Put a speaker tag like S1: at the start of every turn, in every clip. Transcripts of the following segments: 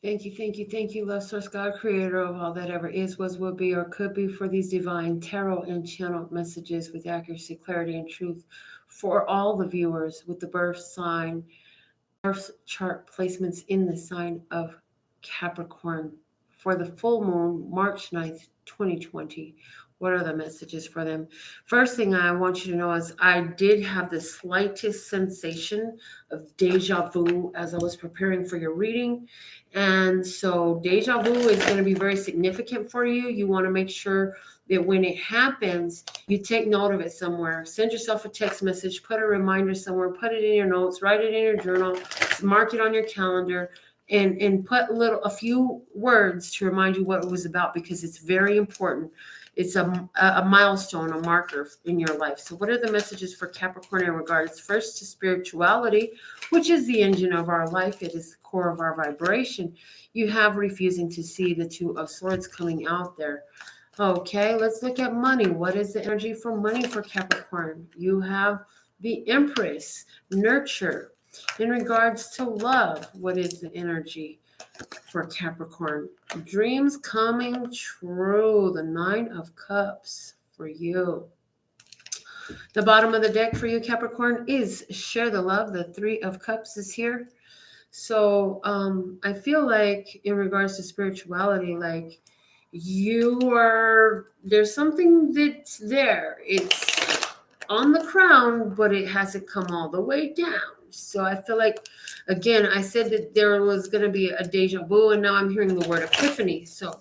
S1: Thank you, love source God, creator of all that ever is, was, will be, or could be, for these divine tarot and channeled messages with accuracy, clarity, and truth for all the viewers with the birth sign, birth chart placements in the sign of Capricorn for the full moon, March 9th, 2020. What are the messages for them? First thing I want you to know is I did have the slightest sensation of deja vu as I was preparing for your reading. And so deja vu is going to be very significant for you. You want to make sure that when it happens, you take note of it somewhere. Send yourself a text message, put a reminder somewhere, put it in your notes, write it in your journal, mark it on your calendar, and put a few words to remind you what it was about, because it's very important. It's a milestone, a marker in your life. So what are the messages for Capricorn in regards first to spirituality, which is the engine of our life? It is the core of our vibration. You have refusing to see the Two of Swords coming out there. Okay, let's look at money. What is the energy for money for Capricorn? You have the Empress, nurture. In regards to love, what is the energy for Capricorn? Dreams coming true, the Nine of Cups for you. The bottom of the deck for you, Capricorn, is share the love. The Three of Cups is here. So I feel like in regards to spirituality, like there's something that's there. It's on the crown, but it hasn't come all the way down. So I feel like, again, I said that there was going to be a deja vu, and now I'm hearing the word epiphany. So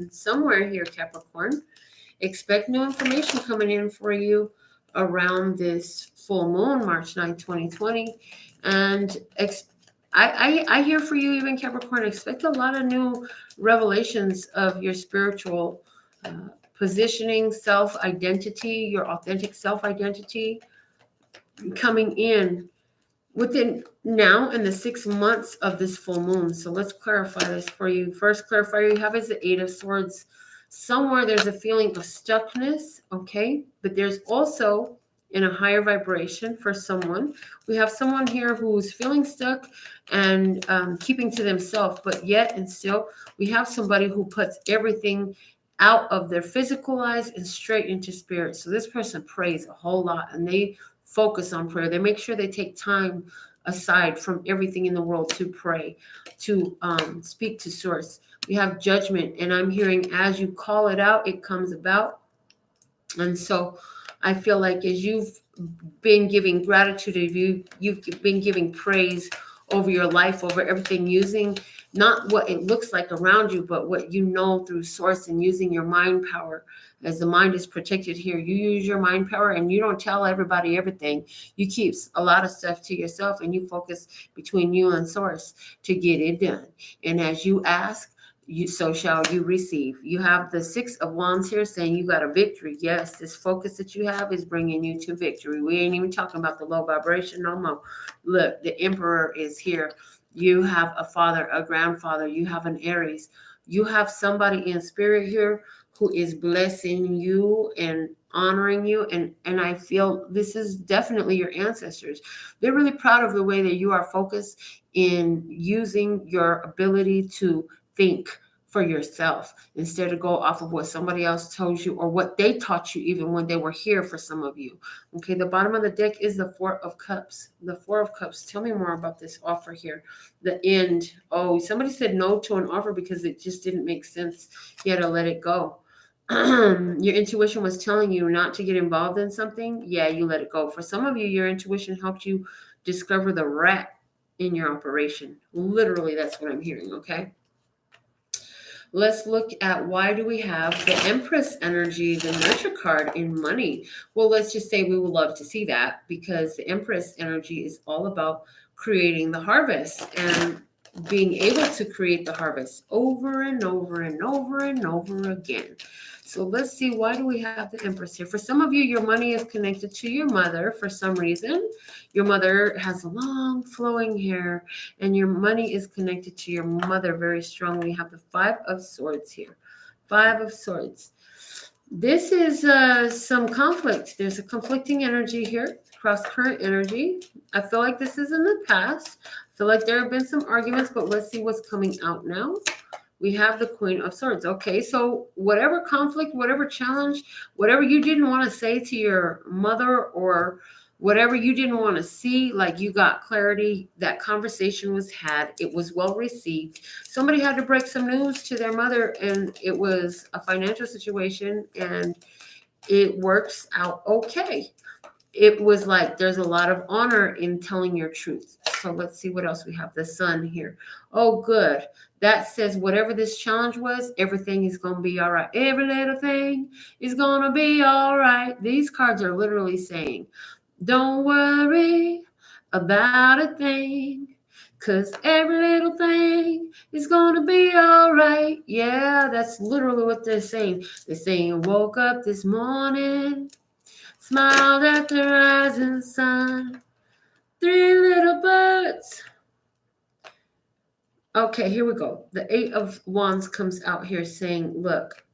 S1: somewhere here, Capricorn, expect new information coming in for you around this full moon, March 9th, 2020. And I hear for you, even Capricorn, expect a lot of new revelations of your spiritual positioning, self-identity, your authentic self-identity coming in within now and the 6 months of this full moon. So let's clarify this for you. First clarifier you have is the Eight of Swords. Somewhere there's a feeling of stuckness, okay? But there's also in a higher vibration for someone. We have someone here who's feeling stuck and keeping to themselves, but yet and still we have somebody who puts everything out of their physical eyes and straight into spirit. So this person prays a whole lot, and they focus on prayer. They make sure they take time aside from everything in the world to pray, to speak to source. We have judgment, and I'm hearing as you call it out, it comes about. And so I feel like as you've been giving gratitude, you've been giving praise over your life, over everything, using not what it looks like around you, but what you know through source, and using your mind power. As the mind is protected here, you use your mind power, and you don't tell everybody everything. You keep a lot of stuff to yourself, and you focus between you and source to get it done. And as you ask, so shall you receive. You have the Six of Wands here saying you got a victory. Yes, this focus that you have is bringing you to victory. We ain't even talking about the low vibration no more. Look, the Emperor is here. You have a father, a grandfather. You have an Aries. You have somebody in spirit here who is blessing you and honoring you. And I feel this is definitely your ancestors. They're really proud of the way that you are focused in using your ability to think for yourself instead of go off of what somebody else told you or what they taught you even when they were here for some of you. Okay, the bottom of the deck is the Four of Cups. The Four of Cups. Tell me more about this offer here. The end. Oh, somebody said no to an offer because it just didn't make sense. You had to let it go. Your intuition was telling you not to get involved in something. Yeah, you let it go. For some of you, your intuition helped you discover the rat in your operation. Literally, that's what I'm hearing, okay? Let's look at why do we have the Empress energy, the nurture card in money. Well, let's just say we would love to see that, because the Empress energy is all about creating the harvest and being able to create the harvest over and over and over and over again. So let's see, why do we have the Empress here? For some of you, your money is connected to your mother for some reason. Your mother has long flowing hair, and your money is connected to your mother very strongly. You have the Five of Swords here. Five of Swords. This is some conflict. There's a conflicting energy here, cross current energy. I feel like this is in the past. I feel like there have been some arguments, but let's see what's coming out now. We have the Queen of Swords. Okay, so whatever conflict, whatever challenge, whatever you didn't want to say to your mother, or whatever you didn't want to see, like you got clarity, that conversation was had, it was well received. Somebody had to break some news to their mother, and it was a financial situation, and it works out okay. It was like there's a lot of honor in telling your truth. So let's see what else we have. The Sun here. Oh, good. That says whatever this challenge was, everything is going to be all right. Every little thing is going to be all right. These cards are literally saying, don't worry about a thing, 'cause every little thing is going to be all right. Yeah, that's literally what they're saying. They're saying, woke up this morning, smiled at the rising sun. Three little birds. Okay, here we go. The Eight of Wands comes out here saying, look,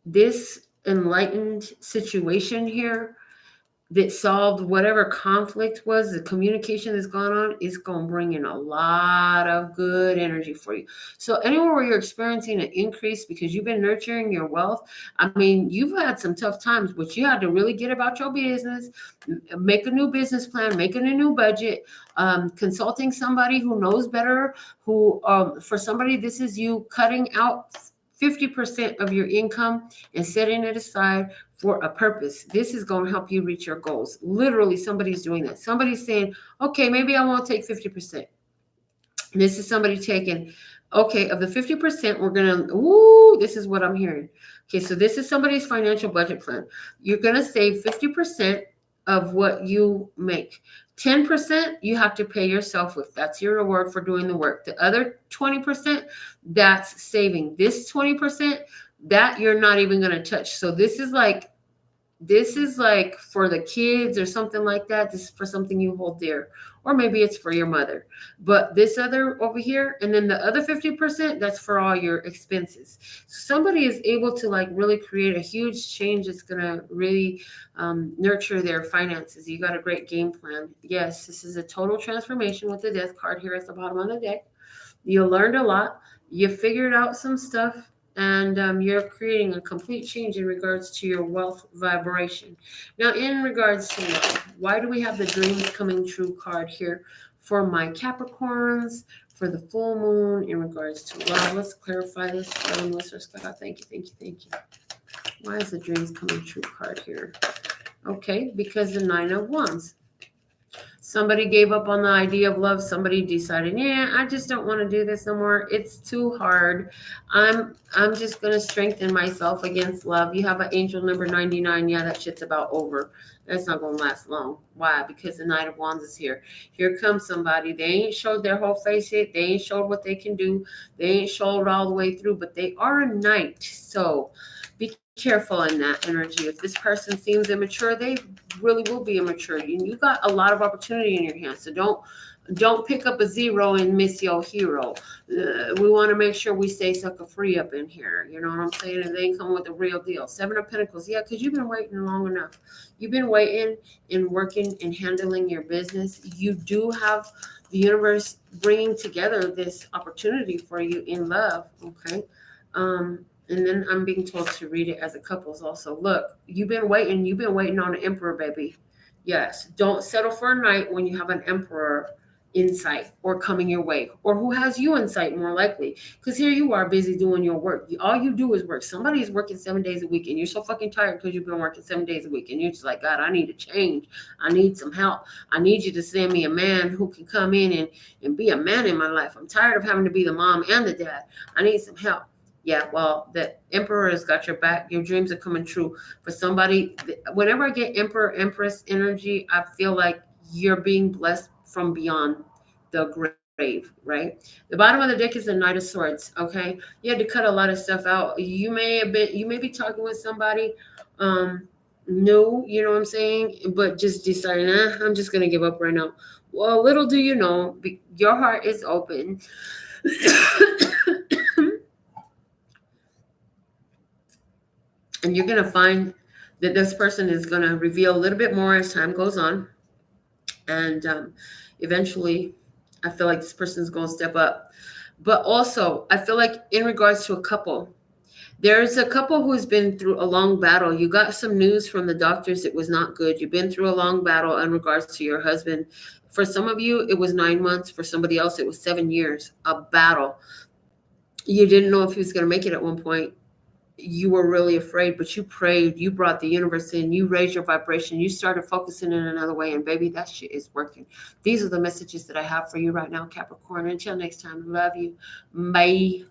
S1: this enlightened situation here that solved whatever conflict was, the communication that's gone on, is going to bring in a lot of good energy for you. So anywhere where you're experiencing an increase because you've been nurturing your wealth, I mean, you've had some tough times, but you had to really get about your business, make a new business plan, making a new budget, consulting somebody who knows better, who, for somebody, this is you cutting out 50% of your income and setting it aside for a purpose. This is going to help you reach your goals. Literally, somebody's doing that. Somebody's saying, okay, maybe I won't take 50%. This is somebody taking, okay, of the 50%, we're going to, ooh, this is what I'm hearing. Okay, so this is somebody's financial budget plan. You're going to save 50% of what you make. 10% you have to pay yourself with. That's your reward for doing the work. The other 20%, that's saving. This 20%, that you're not even going to touch. So this is like for the kids or something like that. This is for something you hold dear, or maybe it's for your mother. But this other over here, and then the other 50%, that's for all your expenses. So somebody is able to like really create a huge change that's gonna really nurture their finances. You got a great game plan. Yes, this is a total transformation with the Death card here at the bottom of the deck. You learned a lot. You figured out some stuff, and you're creating a complete change in regards to your wealth vibration. Now, in regards to love, why do we have the dreams coming true card here for my Capricorns, for the full moon in regards to love? Let's clarify this. Mr. Scott, thank you, thank you, thank you. Why is the dreams coming true card here? Okay, because the Nine of Wands. Somebody gave up on the idea of love. Somebody decided, yeah, I just don't want to do this no more. It's too hard. I'm just gonna strengthen myself against love. You have an angel number 99. Yeah, that shit's about over. That's not gonna last long. Why? Because the Knight of Wands is here. Here comes somebody. They ain't showed their whole face yet. They ain't showed what they can do. They ain't showed all the way through, but they are a knight. So be careful in that energy. If this person seems immature, they really will be immature. You got a lot of opportunity in your hands, so don't pick up a zero and miss your hero. We want to make sure we stay sucker free up in here. You know what I'm saying? And they ain't come with the real deal. Seven of Pentacles, yeah, because you've been waiting long enough. You've been waiting and working and handling your business. You do have the universe bringing together this opportunity for you in love. Okay. And then I'm being told to read it as a couples also. Look, you've been waiting on an emperor, baby. Yes, don't settle for a knight when you have an emperor in sight or coming your way, or who has you in sight more likely. Because here you are busy doing your work. All you do is work. Somebody is working 7 days a week, and you're so fucking tired because you've been working 7 days a week, and you're just like, God, I need a change. I need some help. I need you to send me a man who can come in and be a man in my life. I'm tired of having to be the mom and the dad. I need some help. Yeah, well, the emperor has got your back. Your dreams are coming true. For somebody, whenever I get emperor, empress energy, I feel like you're being blessed from beyond the grave, right? The bottom of the deck is the Knight of Swords, okay? You had to cut a lot of stuff out. You may be talking with somebody, no, you know what I'm saying? But just deciding, I'm just going to give up right now. Well, little do you know, your heart is open. And you're going to find that this person is going to reveal a little bit more as time goes on. And eventually, I feel like this person is going to step up. But also, I feel like in regards to a couple, there's a couple who's been through a long battle. You got some news from the doctors. It was not good. You've been through a long battle in regards to your husband. For some of you, it was 9 months. For somebody else, it was 7 years. A battle. You didn't know if he was going to make it at one point. You were really afraid, but you prayed. You brought the universe in. You raised your vibration. You started focusing in another way. And baby, that shit is working. These are the messages that I have for you right now, Capricorn. Until next time, love you. Bye.